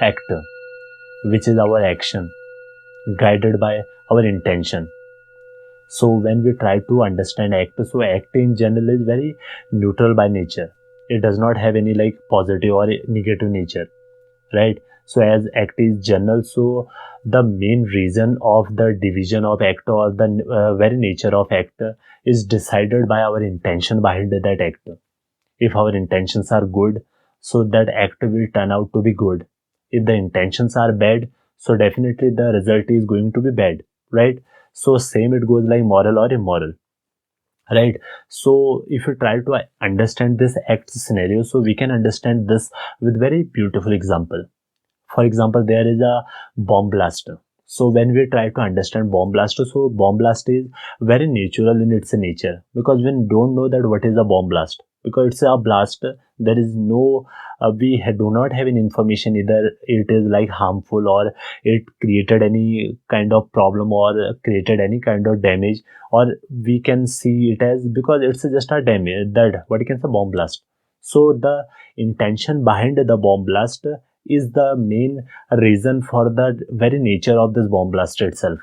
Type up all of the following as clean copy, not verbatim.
act, which is our action, guided by our intention. So when we try to understand act, so act in general is very neutral by nature. It does not have any like positive or negative nature, right? So as act is general, so the main reason of the division of act or the very nature of act is decided by our intention behind that act. If our intentions are good, so that act will turn out to be good. If the intentions are bad, so definitely the result is going to be bad, right? So same it goes like moral or immoral, right? So if you try to understand this act scenario, so we can understand this with very beautiful example. For example, there is a bomb blaster. So when we try to understand bomb blaster, so bomb blast is very natural in its nature, because we don't know that what is a bomb blast, because it's a blast. There is no do not have any information either it is like harmful or it created any kind of problem or created any kind of damage, or we can see it as because it's just a damage, that what you can say bomb blast. So the intention behind the bomb blast is the main reason for the very nature of this bomb blaster itself,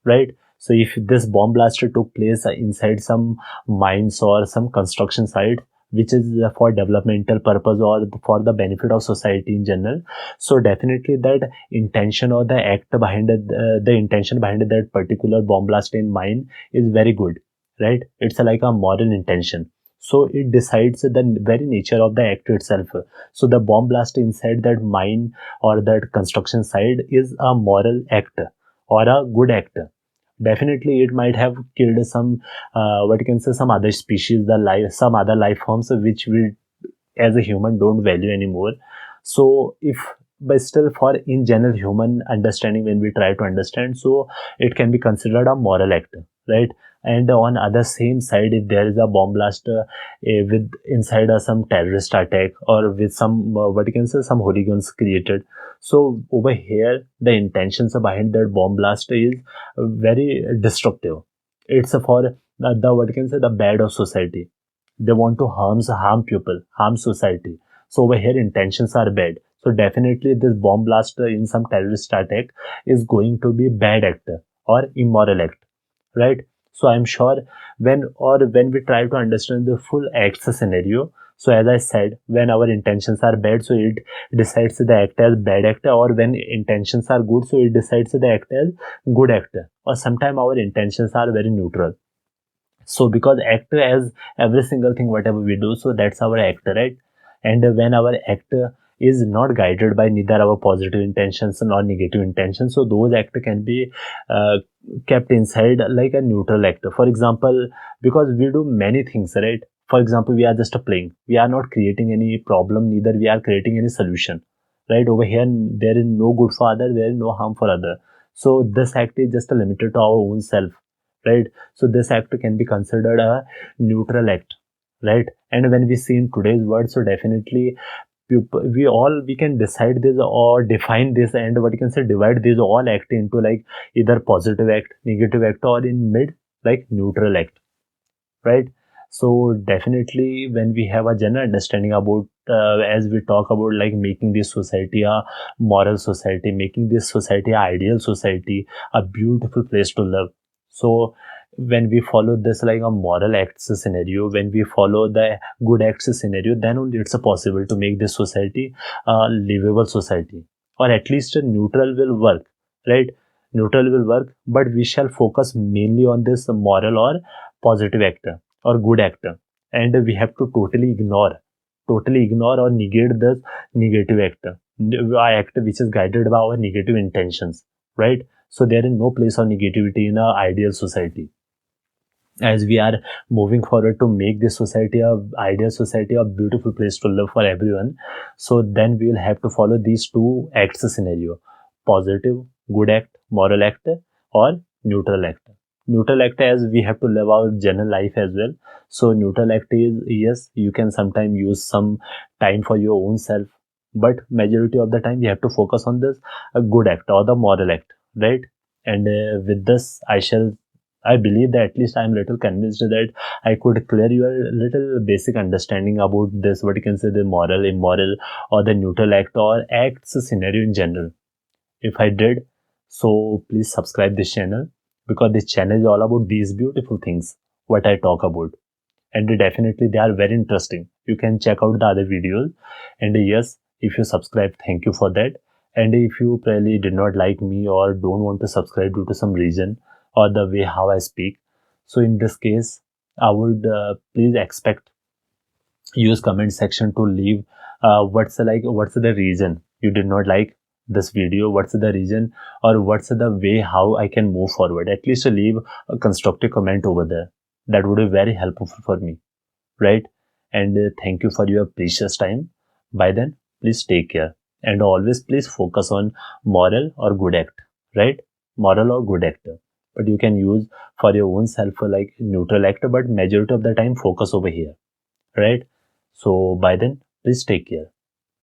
right? So if this bomb blaster took place inside some mines or some construction site, which is for developmental purpose or for the benefit of society in general, so definitely that intention or the act behind it, the intention behind that particular bomb blast in mine is very good, right? It's like a moral intention. So it decides the very nature of the act itself. So the bomb blast inside that mine or that construction site is a moral act or a good act. Definitely it might have killed some what you can say some other species, the life, some other life forms which we as a human don't value anymore. So if, but still for in general human understanding, when we try to understand, so it can be considered a moral act, right? And on other same side, if there is a bomb blast with inside some terrorist attack or with some what you can say some hooligans created, so over here the intentions behind that bomb blast is very destructive. It's for the what you can say the bad of society. They want to harm people, harm society. So over here intentions are bad. So definitely this bomb blast in some terrorist attack is going to be bad act or immoral act, right? So I'm sure when we try to understand the full acts scenario, so as I said, when our intentions are bad, so it decides the act as bad actor, or when intentions are good, so it decides the act as good actor, or sometimes our intentions are very neutral. So because actor as every single thing whatever we do, so that's our actor, right? And when our actor is not guided by neither our positive intentions nor negative intentions, so those actor can be uh, kept inside like a neutral actor. For example, because we do many things, right? For example, we are just playing, we are not creating any problem, neither we are creating any solution, right? Over here there is no good for other, there is no harm for other. So this act is just limited to our own self, right? So this act can be considered a neutral act, right? And when we see in today's world, so definitely we can decide this or define this, and what you can say divide this all act into like either positive act, negative act, or in mid like neutral act, right? So definitely when we have a general understanding about as we talk about like making this society a moral society, making this society a ideal society, a beautiful place to live. So when we follow this like a moral acts scenario, when we follow the good acts scenario, then only it's possible to make this society a livable society, or at least a neutral will work, right? Neutral will work, but we shall focus mainly on this moral or positive actor or good actor, and we have to totally ignore or negate this negative actor, actor which is guided by our negative intentions, right? So there is no place of negativity in our ideal society. As we are moving forward to make this society a ideal society, a beautiful place to live for everyone, so then we will have to follow these two acts scenario: positive good act, moral act, or neutral act. Neutral act, as we have to live our general life as well. So neutral act is, yes, you can sometimes use some time for your own self, but majority of the time you have to focus on this a good act or the moral act, right? And with this I shall I believe that at least I am little convinced that I could clear your little basic understanding about this, what you can say, the moral, immoral, or the neutral act or acts scenario in general. If I did, so please subscribe this channel, because this channel is all about these beautiful things, what I talk about. And definitely they are very interesting. You can check out the other videos. And yes, if you subscribe, thank you for that. And if you probably did not like me or don't want to subscribe due to some reason or the way how I speak, so in this case, I would please expect, use comment section to leave what's the reason you did not like this video, what's the reason, or what's the way how I can move forward. At least leave a constructive comment over there. That would be very helpful for me, right? And thank you for your precious time. By then, please take care, and always please focus on moral or good act, right? Moral or good act, but you can use for your own self like neutral act, but majority of the time focus over here, right? So by then, please take care.